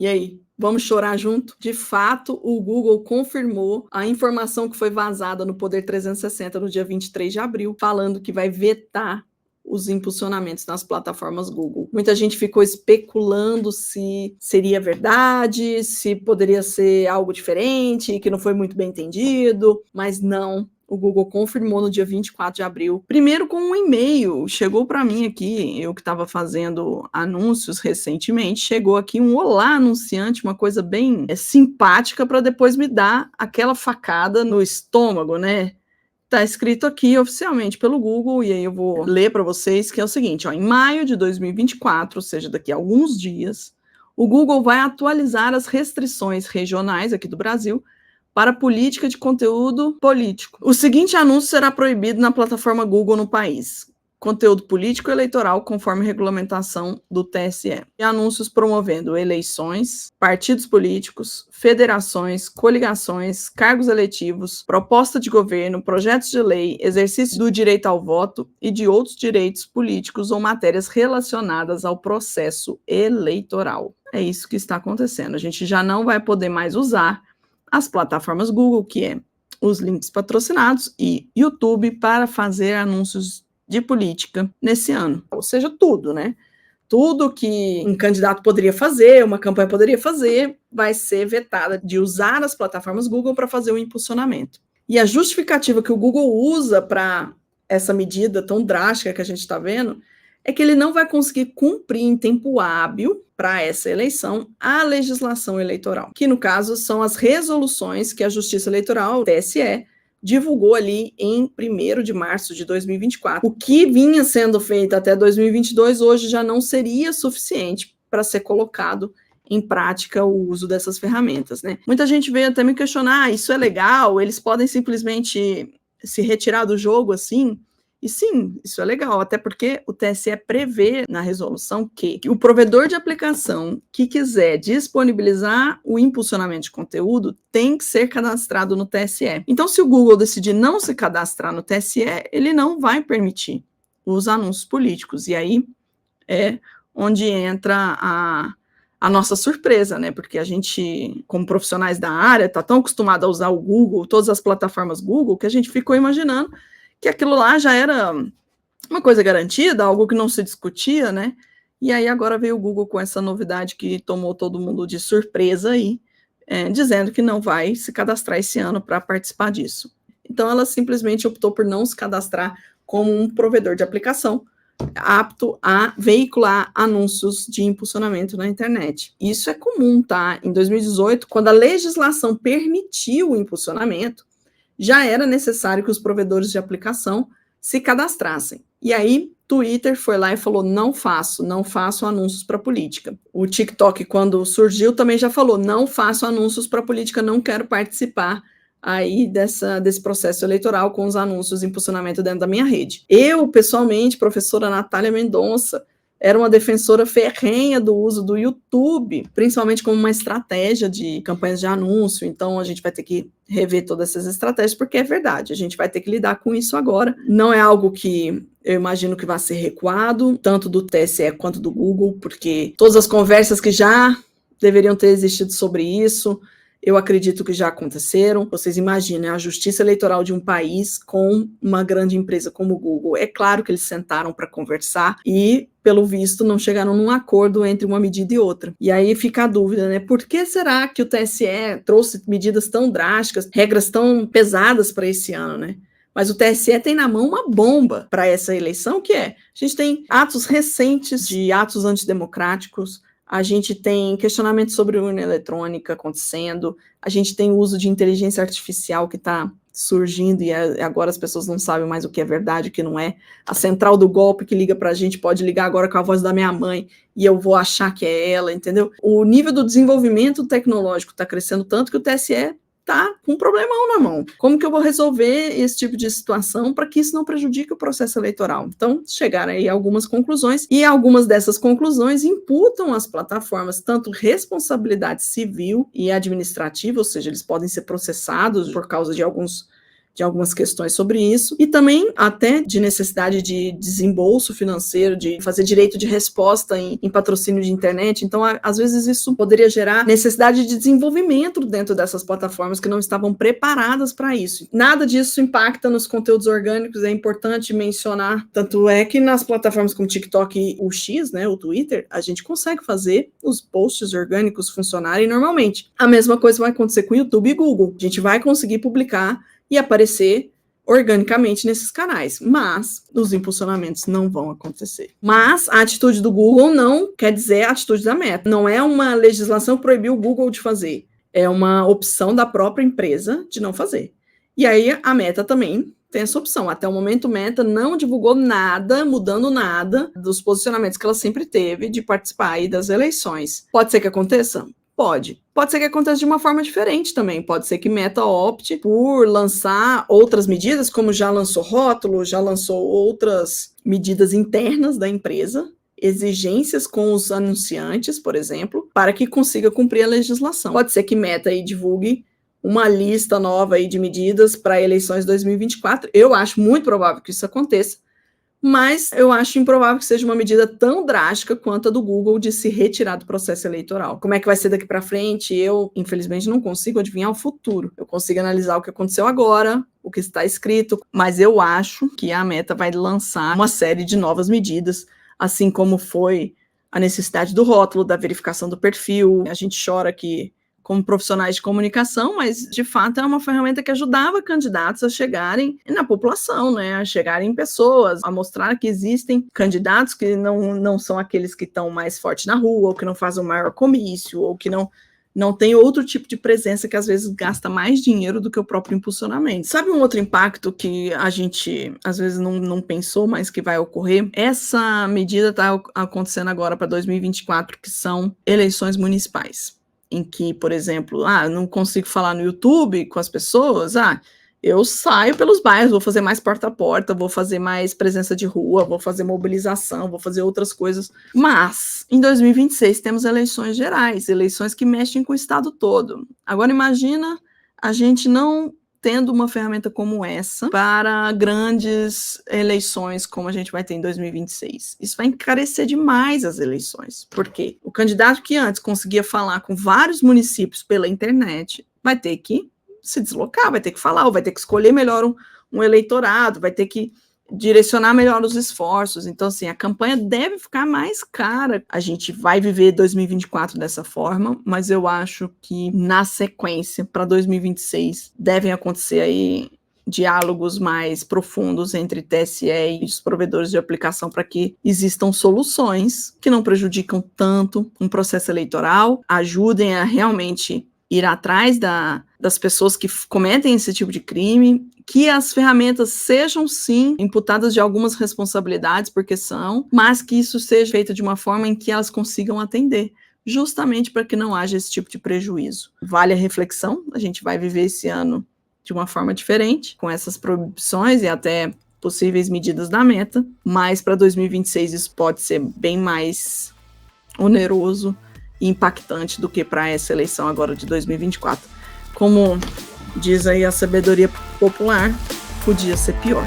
E aí, vamos chorar junto? De fato, o Google confirmou a informação que foi vazada no Poder 360 no dia 23 de abril, falando que vai vetar os impulsionamentos nas plataformas Google. Muita gente ficou especulando se seria verdade, se poderia ser algo diferente, que não foi muito bem entendido, mas não. O Google confirmou no dia 24 de abril, primeiro com um e-mail, chegou para mim aqui, eu que estava fazendo anúncios recentemente, chegou aqui um olá anunciante, uma coisa bem simpática, para depois me dar aquela facada no estômago, né? Está escrito aqui oficialmente pelo Google, e aí eu vou ler para vocês, que é o seguinte, ó, em maio de 2024, ou seja, daqui a alguns dias, o Google vai atualizar as restrições regionais aqui do Brasil para política de conteúdo político. O seguinte anúncio será proibido na plataforma Google no país: conteúdo político eleitoral conforme regulamentação do TSE. E anúncios promovendo eleições, partidos políticos, federações, coligações, cargos eletivos, proposta de governo, projetos de lei, exercício do direito ao voto e de outros direitos políticos ou matérias relacionadas ao processo eleitoral. É isso que está acontecendo. A gente já não vai poder mais usar as plataformas Google, que é os links patrocinados, e YouTube para fazer anúncios de política nesse ano. Ou seja, tudo, né? Tudo que um candidato poderia fazer, uma campanha poderia fazer, vai ser vetada de usar as plataformas Google para fazer o impulsionamento. E a justificativa que o Google usa para essa medida tão drástica que a gente está vendo é que ele não vai conseguir cumprir em tempo hábil para essa eleição a legislação eleitoral, que no caso são as resoluções que a Justiça Eleitoral, o TSE, divulgou ali em 1º de março de 2024. O que vinha sendo feito até 2022 hoje já não seria suficiente para ser colocado em prática o uso dessas ferramentas, né? Muita gente veio até me questionar, isso é legal? Eles podem simplesmente se retirar do jogo assim? E sim, isso é legal, até porque o TSE prevê na resolução que o provedor de aplicação que quiser disponibilizar o impulsionamento de conteúdo tem que ser cadastrado no TSE. Então, se o Google decidir não se cadastrar no TSE, ele não vai permitir os anúncios políticos. E aí é onde entra a nossa surpresa, né? Porque a gente, como profissionais da área, está tão acostumado a usar o Google, todas as plataformas Google, que a gente ficou imaginando que aquilo lá já era uma coisa garantida, algo que não se discutia, né? E aí agora veio o Google com essa novidade que tomou todo mundo de surpresa aí, dizendo que não vai se cadastrar esse ano para participar disso. Então ela simplesmente optou por não se cadastrar como um provedor de aplicação apto a veicular anúncios de impulsionamento na internet. Isso é comum, tá? Em 2018, quando a legislação permitiu o impulsionamento, já era necessário que os provedores de aplicação se cadastrassem. E aí, Twitter foi lá e falou, não faço anúncios para política. O TikTok, quando surgiu, também já falou, não faço anúncios para política, não quero participar aí desse processo eleitoral com os anúncios de impulsionamento dentro da minha rede. Eu, pessoalmente, professora Natália Mendonça, era uma defensora ferrenha do uso do YouTube, principalmente como uma estratégia de campanhas de anúncio. Então, a gente vai ter que rever todas essas estratégias, porque é verdade, a gente vai ter que lidar com isso agora. Não é algo que eu imagino que vai ser recuado, tanto do TSE quanto do Google, porque todas as conversas que já deveriam ter existido sobre isso, eu acredito que já aconteceram. Vocês imaginem a justiça eleitoral de um país com uma grande empresa como o Google. É claro que eles sentaram para conversar e, pelo visto, não chegaram num acordo entre uma medida e outra. E aí fica a dúvida, né? Por que será que o TSE trouxe medidas tão drásticas, regras tão pesadas para esse ano, né? Mas o TSE tem na mão uma bomba para essa eleição, que a gente tem atos recentes de atos antidemocráticos, a gente tem questionamento sobre urna eletrônica acontecendo, a gente tem o uso de inteligência artificial que está surgindo e agora as pessoas não sabem mais o que é verdade e o que não é. A central do golpe que liga para a gente pode ligar agora com a voz da minha mãe e eu vou achar que é ela, entendeu? O nível do desenvolvimento tecnológico está crescendo tanto que o TSE está com um problemão na mão. Como que eu vou resolver esse tipo de situação para que isso não prejudique o processo eleitoral? Então, chegaram aí algumas conclusões, e algumas dessas conclusões imputam às plataformas tanto responsabilidade civil e administrativa, ou seja, eles podem ser processados por causa de alguns de algumas questões sobre isso, e também até de necessidade de desembolso financeiro, de fazer direito de resposta em patrocínio de internet. Então, às vezes, isso poderia gerar necessidade de desenvolvimento dentro dessas plataformas que não estavam preparadas para isso. Nada disso impacta nos conteúdos orgânicos, é importante mencionar. Tanto é que nas plataformas como TikTok e o X, né, o Twitter, a gente consegue fazer os posts orgânicos funcionarem normalmente. A mesma coisa vai acontecer com o YouTube e Google. A gente vai conseguir publicar e aparecer organicamente nesses canais, mas os impulsionamentos não vão acontecer. Mas a atitude do Google não quer dizer a atitude da Meta. Não é uma legislação que proibiu o Google de fazer, é uma opção da própria empresa de não fazer. E aí a Meta também tem essa opção. Até o momento, Meta não divulgou nada, mudando nada dos posicionamentos que ela sempre teve de participar aí das eleições. Pode ser que aconteça? Pode. Pode ser que aconteça de uma forma diferente também. Pode ser que Meta opte por lançar outras medidas, como já lançou rótulo, já lançou outras medidas internas da empresa, exigências com os anunciantes, por exemplo, para que consiga cumprir a legislação. Pode ser que Meta aí divulgue uma lista nova aí de medidas para eleições 2024. Eu acho muito provável que isso aconteça, mas eu acho improvável que seja uma medida tão drástica quanto a do Google de se retirar do processo eleitoral. Como é que vai ser daqui para frente? Eu, infelizmente, não consigo adivinhar o futuro. Eu consigo analisar o que aconteceu agora, o que está escrito, mas eu acho que a Meta vai lançar uma série de novas medidas, assim como foi a necessidade do rótulo, da verificação do perfil. A gente chora que como profissionais de comunicação, mas de fato é uma ferramenta que ajudava candidatos a chegarem na população, né? A chegarem em pessoas, a mostrar que existem candidatos que não são aqueles que estão mais fortes na rua, ou que não fazem o maior comício, ou que não tem outro tipo de presença que às vezes gasta mais dinheiro do que o próprio impulsionamento. Sabe um outro impacto que a gente às vezes não pensou, mas que vai ocorrer? Essa medida está acontecendo agora para 2024, que são eleições municipais. Em que, por exemplo, não consigo falar no YouTube com as pessoas, eu saio pelos bairros, vou fazer mais porta a porta, vou fazer mais presença de rua, vou fazer mobilização, vou fazer outras coisas. Mas, em 2026, temos eleições gerais, eleições que mexem com o estado todo. Agora, imagina a gente não tendo uma ferramenta como essa para grandes eleições como a gente vai ter em 2026. Isso vai encarecer demais as eleições. Por quê? O candidato que antes conseguia falar com vários municípios pela internet vai ter que se deslocar, vai ter que falar, ou vai ter que escolher melhor um eleitorado, vai ter que direcionar melhor os esforços. Então, assim, a campanha deve ficar mais cara. A gente vai viver 2024 dessa forma, mas eu acho que na sequência, para 2026, devem acontecer aí diálogos mais profundos entre TSE e os provedores de aplicação para que existam soluções que não prejudicam tanto um processo eleitoral, ajudem a realmente ir atrás das pessoas que cometem esse tipo de crime, que as ferramentas sejam, sim, imputadas de algumas responsabilidades, porque são, mas que isso seja feito de uma forma em que elas consigam atender, justamente para que não haja esse tipo de prejuízo. Vale a reflexão, a gente vai viver esse ano de uma forma diferente, com essas proibições e até possíveis medidas da Meta, mas para 2026 isso pode ser bem mais oneroso e impactante do que para essa eleição agora de 2024. Como diz aí a sabedoria popular, podia ser pior.